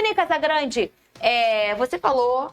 Vini Casagrande, você falou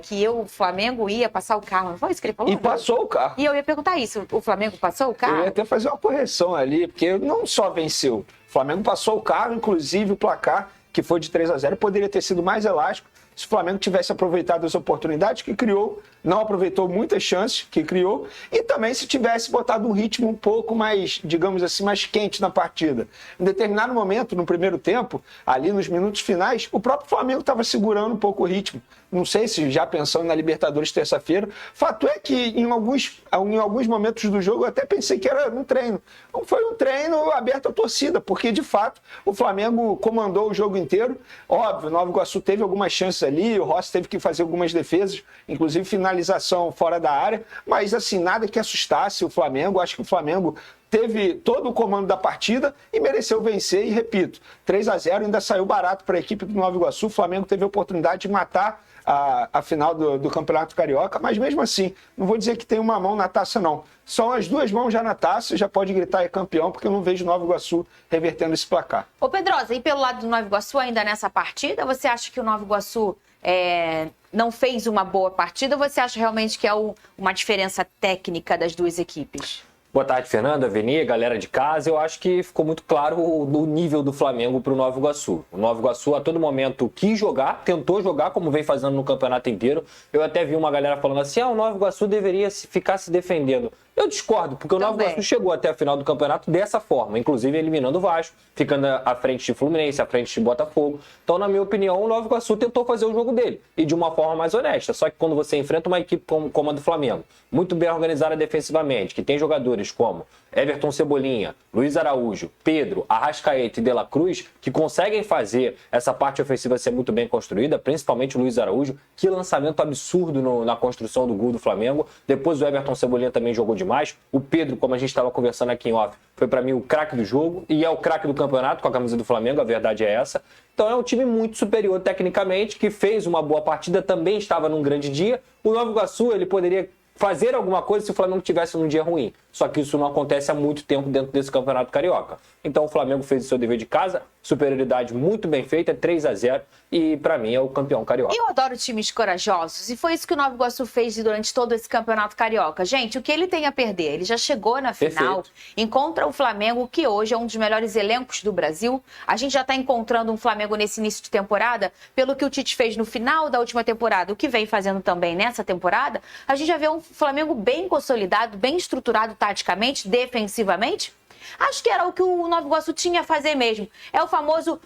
que o Flamengo ia passar o carro, não foi isso que ele falou? E passou o carro. E eu ia perguntar isso, o Flamengo passou o carro? Eu ia até fazer uma correção ali, porque não só venceu, o Flamengo passou o carro, inclusive o placar, que foi de 3-0, poderia ter sido mais elástico se o Flamengo tivesse aproveitado as oportunidades que criou, não aproveitou muitas chances que criou, e também se tivesse botado um ritmo um pouco mais, digamos assim, mais quente na partida. Em determinado momento, no primeiro tempo, ali nos minutos finais, o próprio Flamengo estava segurando um pouco o ritmo. Não sei se já pensando na Libertadores terça-feira. Fato é que em alguns momentos do jogo eu até pensei que era um treino. Não foi um treino aberto à torcida, porque de fato o Flamengo comandou o jogo inteiro. Óbvio, o Nova Iguaçu teve algumas chances ali, o Rossi teve que fazer algumas defesas, inclusive finalização fora da área, mas assim, nada que assustasse o Flamengo. Acho que o Flamengo teve todo o comando da partida e mereceu vencer, e repito, 3-0 ainda saiu barato para a equipe do Nova Iguaçu. O Flamengo teve a oportunidade de matar a final do Campeonato Carioca, mas mesmo assim, não vou dizer que tem uma mão na taça, não. São as duas mãos já na taça, já pode gritar é campeão, porque eu não vejo o Nova Iguaçu revertendo esse placar. Ô Pedrosa, e pelo lado do Nova Iguaçu ainda nessa partida, você acha que o Nova Iguaçu não fez uma boa partida, ou você acha realmente que é uma diferença técnica das duas equipes? Boa tarde, Fernanda, Vini, galera de casa. Eu acho que ficou muito claro o nível do Flamengo para o Nova Iguaçu. O Nova Iguaçu, a todo momento, quis jogar, tentou jogar, como vem fazendo no campeonato inteiro. Eu até vi uma galera falando assim, o Nova Iguaçu deveria ficar se defendendo. Eu discordo, porque o Nova Iguaçu chegou até a final do campeonato dessa forma, inclusive eliminando o Vasco, ficando à frente de Fluminense, à frente de Botafogo. Então, na minha opinião, o Nova Iguaçu tentou fazer o jogo dele, e de uma forma mais honesta. Só que quando você enfrenta uma equipe como a do Flamengo, muito bem organizada defensivamente, que tem jogadores como Everton Cebolinha, Luiz Araújo, Pedro, Arrascaeta e De La Cruz, que conseguem fazer essa parte ofensiva ser muito bem construída, principalmente o Luiz Araújo, que lançamento absurdo na construção do gol do Flamengo. Depois o Everton Cebolinha também jogou demais. O Pedro, como a gente estava conversando aqui em off, foi para mim o craque do jogo e é o craque do campeonato com a camisa do Flamengo, a verdade é essa. Então é um time muito superior tecnicamente, que fez uma boa partida, também estava num grande dia. O Nova Iguaçu, ele poderia fazer alguma coisa se o Flamengo tivesse num dia ruim. Só que isso não acontece há muito tempo dentro desse Campeonato Carioca. Então o Flamengo fez o seu dever de casa, superioridade muito bem feita, 3-0, e pra mim é o campeão carioca. Eu adoro times corajosos, e foi isso que o Nova Iguaçu fez durante todo esse Campeonato Carioca. Gente, o que ele tem a perder? Ele já chegou na final, encontra o Flamengo, que hoje é um dos melhores elencos do Brasil. A gente já está encontrando um Flamengo nesse início de temporada, pelo que o Tite fez no final da última temporada, o que vem fazendo também nessa temporada. A gente já vê um Flamengo bem consolidado, bem estruturado taticamente, defensivamente. Acho que era o que o Nova Iguaçu tinha a fazer mesmo. É o famoso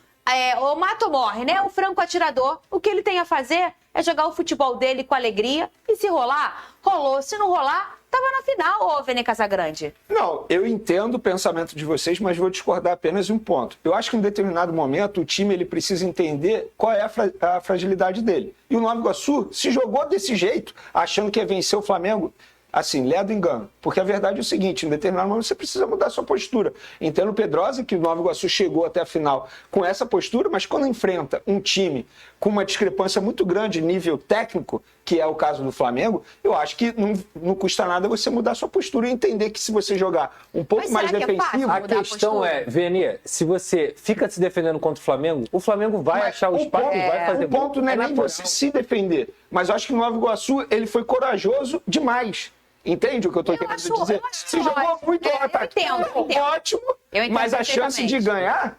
o mata ou morre, né? O franco atirador. O que ele tem a fazer é jogar o futebol dele com alegria. E se rolar, rolou. Se não rolar, tava na final, ô Vini Casagrande. Não, eu entendo o pensamento de vocês, mas vou discordar apenas em um ponto. Eu acho que em determinado momento o time ele precisa entender qual é a fragilidade dele. E o Nova Iguaçu se jogou desse jeito, achando que ia vencer o Flamengo. Assim, lé do engano. Porque a verdade é o seguinte, em determinado momento você precisa mudar sua postura. Entendo o Pedrosa que o Nova Iguaçu chegou até a final com essa postura, mas quando enfrenta um time com uma discrepância muito grande nível técnico, que é o caso do Flamengo, eu acho que não custa nada você mudar sua postura e entender que se você jogar um pouco mais defensivo... A questão é, Veni, se você fica se defendendo contra o Flamengo vai achar o espaço e vai fazer gol. O ponto não é nem você se defender, mas eu acho que o Nova Iguaçu ele foi corajoso demais. Entende o que eu estou querendo dizer? Se jogou muito ao ataque. Ótimo, mas a chance de ganhar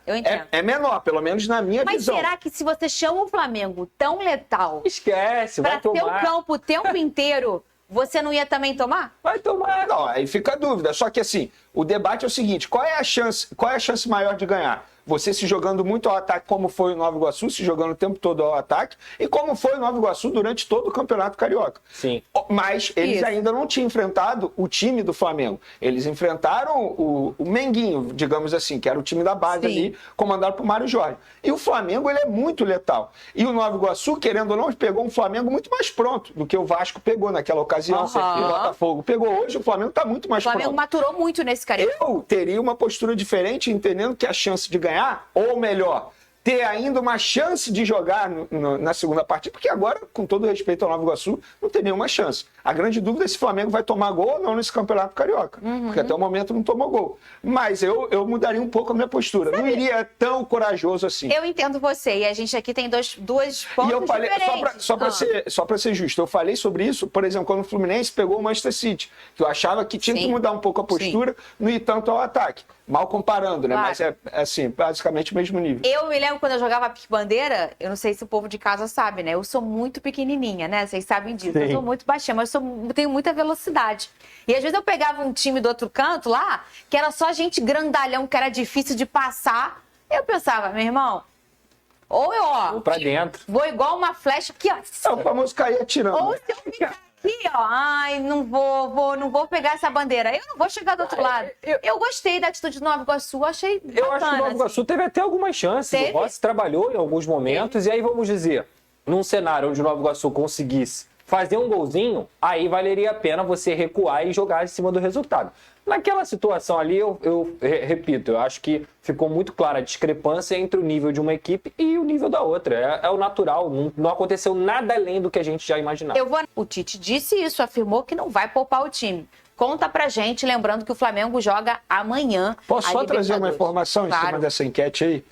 é menor, pelo menos na minha visão. Mas será que se você chama o Flamengo tão letal... Esquece, vai tomar. Para ter o campo o tempo inteiro, você não ia também tomar? Vai tomar. Não, aí fica a dúvida. Só que assim, o debate é o seguinte, qual é a chance maior de ganhar? Você se jogando muito ao ataque, como foi o Nova Iguaçu, se jogando o tempo todo ao ataque, e como foi o Nova Iguaçu durante todo o Campeonato Carioca. Sim. Mas eles ainda não tinham enfrentado o time do Flamengo. Eles enfrentaram o Menguinho, digamos assim, que era o time da base ali, comandado por Mário Jorge. E o Flamengo, ele é muito letal. E o Nova Iguaçu, querendo ou não, pegou um Flamengo muito mais pronto do que o Vasco pegou naquela ocasião. E o Botafogo pegou hoje, o Flamengo está muito mais pronto. O Flamengo maturou muito nesse Carioca. Eu teria uma postura diferente, entendendo que a chance de ganhar, ou melhor, ter ainda uma chance de jogar na segunda partida, porque agora, com todo respeito ao Nova Iguaçu, não tem nenhuma chance. A grande dúvida é se o Flamengo vai tomar gol ou não nesse Campeonato Carioca, porque até o momento não tomou gol. Mas eu mudaria um pouco a minha postura, não iria tão corajoso assim. Eu entendo você, e a gente aqui tem dois pontos e eu falei, diferentes. Só para ser justo, eu falei sobre isso, por exemplo, quando o Fluminense pegou o Manchester City, que eu achava que tinha que mudar um pouco a postura, no entanto ao ataque. Mal comparando, né? Claro. Mas é assim, basicamente o mesmo nível. Eu me lembro quando eu jogava pique-bandeira, eu não sei se o povo de casa sabe, né? Eu sou muito pequenininha, né? Vocês sabem disso. Sim. Eu sou muito baixinha, mas eu tenho muita velocidade. E às vezes eu pegava um time do outro canto lá, que era só gente grandalhão, que era difícil de passar. Eu pensava, meu irmão, ou eu, ó... Vou pra dentro. Vou igual uma flecha aqui, ó. É o famoso cair atirando. Ou se eu ficar aqui, ó, ai, não vou pegar essa bandeira. Eu não vou chegar do outro lado. Eu gostei da atitude do Nova Iguaçu, achei bacana. Eu acho que o Nova Iguaçu teve até algumas chances. O Rossi trabalhou em alguns momentos. E aí, vamos dizer, num cenário onde o Nova Iguaçu conseguisse fazer um golzinho, aí valeria a pena você recuar e jogar em cima do resultado. Naquela situação ali, eu repito, eu acho que ficou muito clara a discrepância entre o nível de uma equipe e o nível da outra. É o natural, não aconteceu nada além do que a gente já imaginava. O Tite disse isso, afirmou que não vai poupar o time. Conta pra gente, lembrando que o Flamengo joga amanhã. Posso só trazer uma informação em cima dessa enquete aí?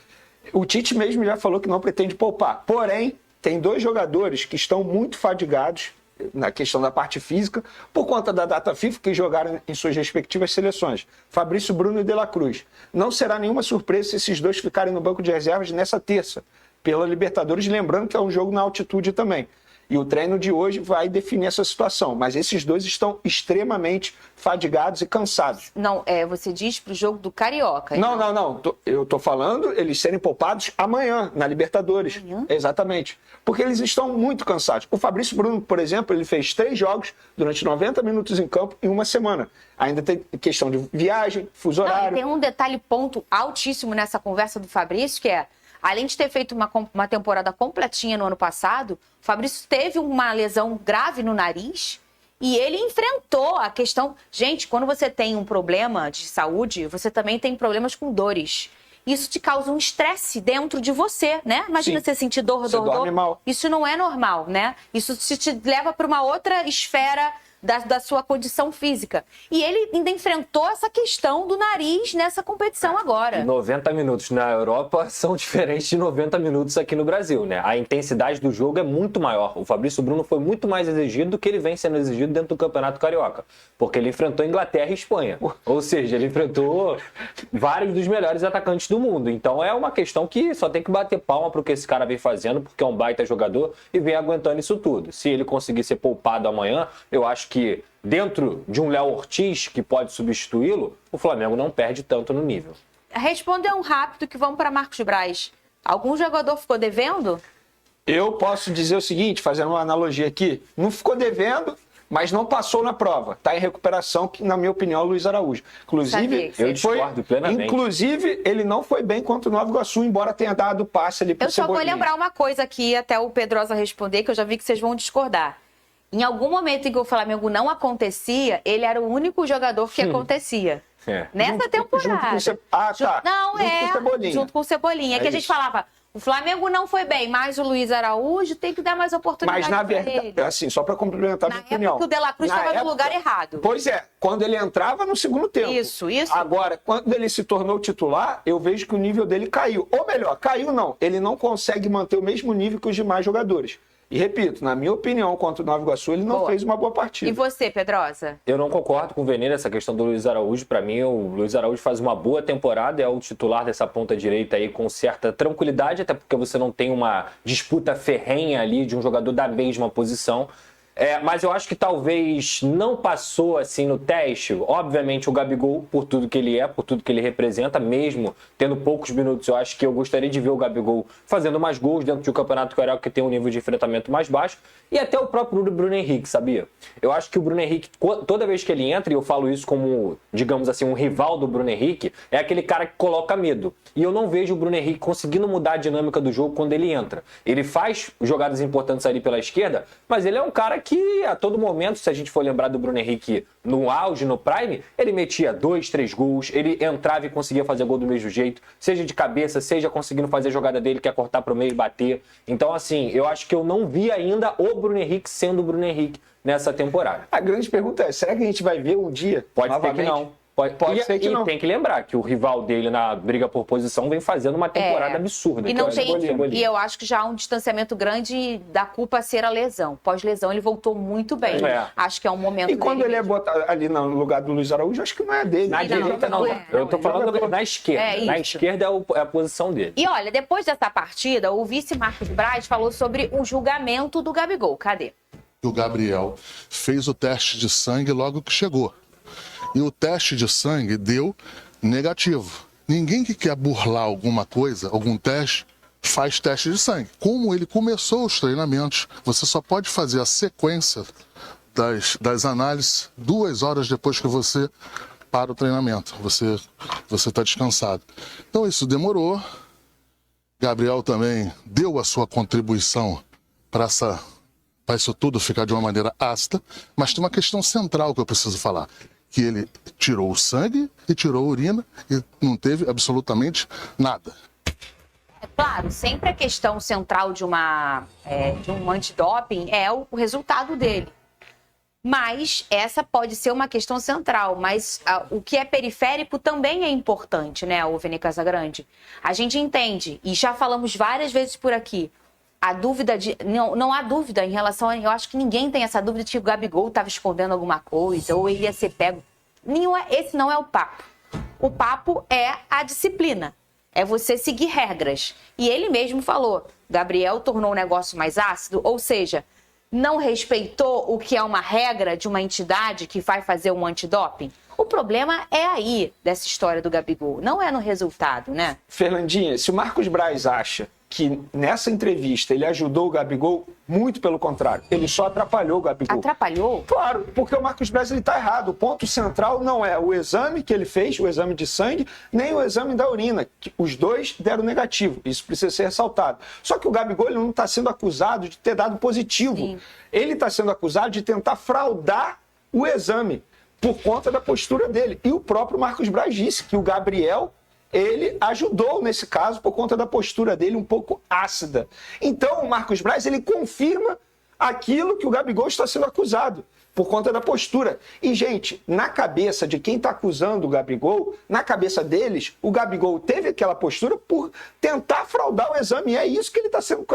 O Tite mesmo já falou que não pretende poupar. Porém, tem 2 jogadores que estão muito fadigados na questão da parte física, por conta da data FIFA, que jogaram em suas respectivas seleções. Fabrício Bruno e De La Cruz. Não será nenhuma surpresa se esses 2 ficarem no banco de reservas nessa terça, pela Libertadores, lembrando que é um jogo na altitude também. E o treino de hoje vai definir essa situação. Mas esses 2 estão extremamente fadigados e cansados. Não, você diz pro jogo do Carioca. Não. Eu tô falando eles serem poupados amanhã, na Libertadores. Amanhã? Exatamente. Porque eles estão muito cansados. O Fabrício Bruno, por exemplo, ele fez 3 jogos durante 90 minutos em campo em uma semana. Ainda tem questão de viagem, fuso horário. Tem um ponto altíssimo nessa conversa do Fabrício, que é, além de ter feito uma temporada completinha no ano passado, o Fabrício teve uma lesão grave no nariz e ele enfrentou a questão... Gente, quando você tem um problema de saúde, você também tem problemas com dores. Isso te causa um estresse dentro de você, né? Imagina você sentir dor. Dorme mal. Isso não é normal, né? Isso te leva para uma outra esfera da sua condição física. E ele ainda enfrentou essa questão do nariz nessa competição agora. 90 minutos na Europa são diferentes de 90 minutos aqui no Brasil, né? A intensidade do jogo é muito maior. O Fabrício Bruno foi muito mais exigido do que ele vem sendo exigido dentro do Campeonato Carioca. Porque ele enfrentou Inglaterra e Espanha. Ou seja, ele enfrentou vários dos melhores atacantes do mundo. Então é uma questão que só tem que bater palma pro que esse cara vem fazendo, porque é um baita jogador e vem aguentando isso tudo. Se ele conseguir ser poupado amanhã, eu acho que dentro de um Léo Ortiz que pode substituí-lo, o Flamengo não perde tanto no nível. Responda um rápido que vamos para Marcos Braz. Algum jogador ficou devendo? Eu posso dizer o seguinte, fazendo uma analogia aqui, não ficou devendo, mas não passou na prova. Está em recuperação, que na minha opinião é o Luiz Araújo. Inclusive, eu discordo plenamente. Inclusive, ele não foi bem contra o Nova Iguaçu, embora tenha dado passe ali pro Cebolinha. Eu só vou lembrar uma coisa aqui, até o Pedrosa responder, que eu já vi que vocês vão discordar. Em algum momento em que o Flamengo não acontecia, ele era o único jogador que acontecia. Nessa temporada. Junto com o Cebolinha. Que a gente falava, o Flamengo não foi bem, mas o Luiz Araújo tem que dar mais oportunidade. Mas na verdade, assim, só para complementar a minha opinião. Que o De La Cruz estava no lugar errado. Pois é, quando ele entrava no segundo tempo. Isso. Agora, quando ele se tornou titular, eu vejo que o nível dele caiu. Ou melhor, caiu não. Ele não consegue manter o mesmo nível que os demais jogadores. E repito, na minha opinião, contra o Nova Iguaçu, ele não fez uma boa partida. E você, Pedrosa? Eu não concordo com o Venê nessa questão do Luiz Araújo. Para mim, o Luiz Araújo faz uma boa temporada, é o titular dessa ponta direita aí com certa tranquilidade, até porque você não tem uma disputa ferrenha ali de um jogador da mesma posição. Mas eu acho que talvez não passou assim no teste. Obviamente o Gabigol, por tudo que ele é, por tudo que ele representa, mesmo tendo poucos minutos, eu acho que eu gostaria de ver o Gabigol fazendo mais gols dentro de um campeonato carioca que tem um nível de enfrentamento mais baixo. E até o próprio Bruno Henrique, sabia? Eu acho que o Bruno Henrique, toda vez que ele entra, e eu falo isso como, digamos assim, um rival do Bruno Henrique, é aquele cara que coloca medo. E eu não vejo o Bruno Henrique conseguindo mudar a dinâmica do jogo quando ele entra. Ele faz jogadas importantes ali pela esquerda, mas ele é um cara que a todo momento, se a gente for lembrar do Bruno Henrique no auge, no prime, ele metia 2, 3 gols, ele entrava e conseguia fazer gol do mesmo jeito, seja de cabeça, seja conseguindo fazer a jogada dele, que é cortar pro meio e bater. Então, assim, eu acho que eu não vi ainda o Bruno Henrique sendo o Bruno Henrique nessa temporada. A grande pergunta é, será que a gente vai ver um dia Pode novamente? ser que não. Pode ser que não. E tem que lembrar que o rival dele na briga por posição vem fazendo uma temporada absurda. E, não tem, e eu acho que já há um distanciamento grande da culpa ser a lesão. Pós-lesão, ele voltou muito bem. Acho que é um momento E quando ele é botado ali no lugar do Luiz Araújo, acho que não é dele. Na direita não. Eu tô falando na esquerda. Na esquerda é a posição dele. E olha, depois dessa partida, o vice Marcos Braz falou sobre o julgamento do Gabigol. Cadê? O Gabriel fez o teste de sangue logo que chegou. E o teste de sangue deu negativo. Ninguém que quer burlar alguma coisa, algum teste, faz teste de sangue. Como ele começou os treinamentos, você só pode fazer a sequência das análises 2 horas depois que você para o treinamento. Você está descansado. Então isso demorou. Gabriel também deu a sua contribuição para isso tudo ficar de uma maneira ácida, mas tem uma questão central que eu preciso falar. Que ele tirou o sangue e tirou a urina e não teve absolutamente nada. É claro, sempre a questão central de um antidoping é o resultado dele. Mas essa pode ser uma questão central, mas o que é periférico também é importante, né, o Vini Casagrande? A gente entende, e já falamos várias vezes por aqui, a dúvida não há dúvida em relação a... Eu acho que ninguém tem essa dúvida de que o Gabigol estava escondendo alguma coisa ou ele ia ser pego. Esse não é o papo. O papo é a disciplina. É você seguir regras. E ele mesmo falou, Gabriel tornou o negócio mais ácido, ou seja, não respeitou o que é uma regra de uma entidade que vai fazer um antidoping. O problema é aí dessa história do Gabigol, não é no resultado, né? Fernandinha, se o Marcos Braz acha que nessa entrevista ele ajudou o Gabigol, muito pelo contrário. Ele só atrapalhou o Gabigol. Atrapalhou? Claro, porque o Marcos Braz está errado. O ponto central não é o exame que ele fez, o exame de sangue, nem o exame da urina. Que os dois deram negativo. Isso precisa ser ressaltado. Só que o Gabigol ele não está sendo acusado de ter dado positivo. Sim. Ele está sendo acusado de tentar fraudar o exame por conta da postura dele. E o próprio Marcos Braz disse que o Gabriel... ele ajudou nesse caso por conta da postura dele um pouco ácida. Então, o Marcos Braz, ele confirma aquilo que o Gabigol está sendo acusado, por conta da postura. E, gente, na cabeça de quem está acusando o Gabigol, na cabeça deles, o Gabigol teve aquela postura por tentar fraudar o exame. E é isso que ele está sendo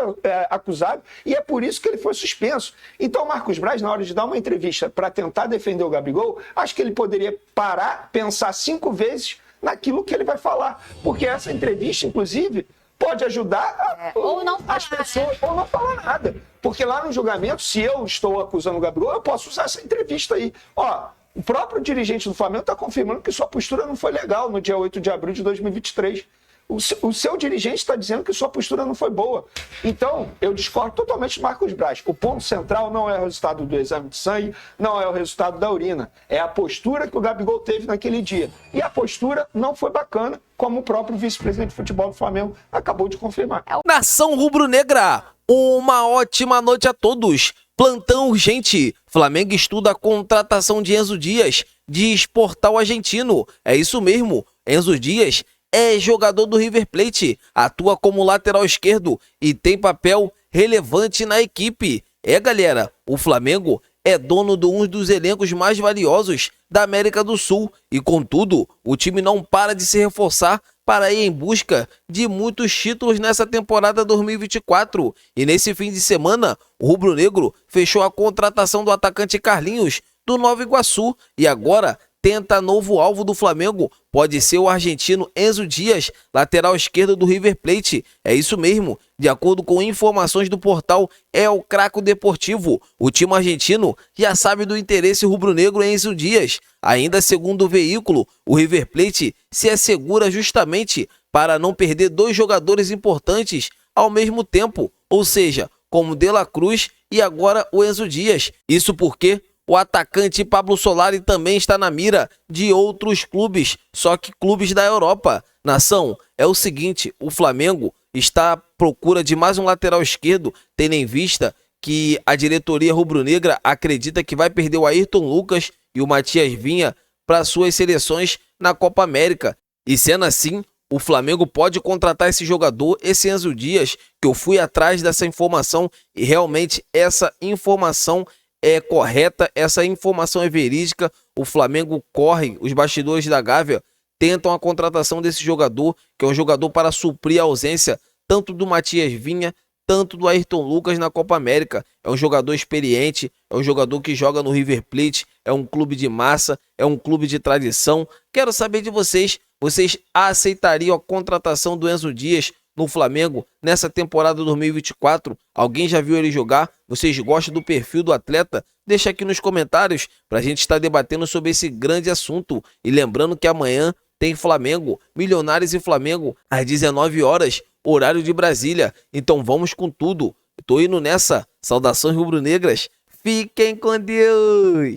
acusado e é por isso que ele foi suspenso. Então, o Marcos Braz, na hora de dar uma entrevista para tentar defender o Gabigol, acho que ele poderia parar, pensar 5 vezes naquilo que ele vai falar. Porque essa entrevista, inclusive, pode ajudar ou não falar, as pessoas, ou não falar nada. Porque lá no julgamento, se eu estou acusando o Gabigol, eu posso usar essa entrevista aí. Ó, o próprio dirigente do Flamengo está confirmando que sua postura não foi legal no dia 8 de abril de 2023. O seu dirigente está dizendo que sua postura não foi boa. Então, eu discordo totalmente do Marcos Braz. O ponto central não é o resultado do exame de sangue, não é o resultado da urina. É a postura que o Gabigol teve naquele dia. E a postura não foi bacana, como o próprio vice-presidente de futebol do Flamengo acabou de confirmar. Nação Rubro-Negra, uma ótima noite a todos. Plantão urgente. Flamengo estuda a contratação de Enzo Dias, diz Portal Argentino. É isso mesmo, Enzo Dias é jogador do River Plate, atua como lateral esquerdo e tem papel relevante na equipe. Galera, o Flamengo é dono de um dos elencos mais valiosos da América do Sul e, contudo, o time não para de se reforçar para ir em busca de muitos títulos nessa temporada 2024. E nesse fim de semana, o rubro-negro fechou a contratação do atacante Carlinhos do Nova Iguaçu e agora tenta novo alvo do Flamengo, pode ser o argentino Enzo Dias, lateral esquerdo do River Plate. É isso mesmo, de acordo com informações do portal El Craco Deportivo, o time argentino já sabe do interesse rubro-negro em Enzo Dias. Ainda segundo o veículo, o River Plate se assegura justamente para não perder 2 jogadores importantes ao mesmo tempo, ou seja, como De La Cruz e agora o Enzo Dias. Isso porque o atacante Pablo Solari também está na mira de outros clubes, só que clubes da Europa. Nação, é o seguinte, o Flamengo está à procura de mais um lateral esquerdo, tendo em vista que a diretoria rubro-negra acredita que vai perder o Ayrton Lucas e o Matias Vinha para suas seleções na Copa América. E sendo assim, o Flamengo pode contratar esse jogador, esse Enzo Dias, que eu fui atrás dessa informação e realmente essa informação é correta, essa informação é verídica. O Flamengo corre, os bastidores da Gávea tentam a contratação desse jogador, que é um jogador para suprir a ausência tanto do Matias Vinha, tanto do Ayrton Lucas na Copa América. É um jogador experiente, é um jogador que joga no River Plate, é um clube de massa, é um clube de tradição. Quero saber de vocês, vocês aceitariam a contratação do Enzo Dias no Flamengo nessa temporada 2024? Alguém já viu ele jogar? Vocês gostam do perfil do atleta? Deixa aqui nos comentários para a gente estar debatendo sobre esse grande assunto. E lembrando que amanhã tem Flamengo, Milionários e Flamengo, às 19 horas, horário de Brasília. Então vamos com tudo. Tô indo nessa. Saudações rubro-negras. Fiquem com Deus.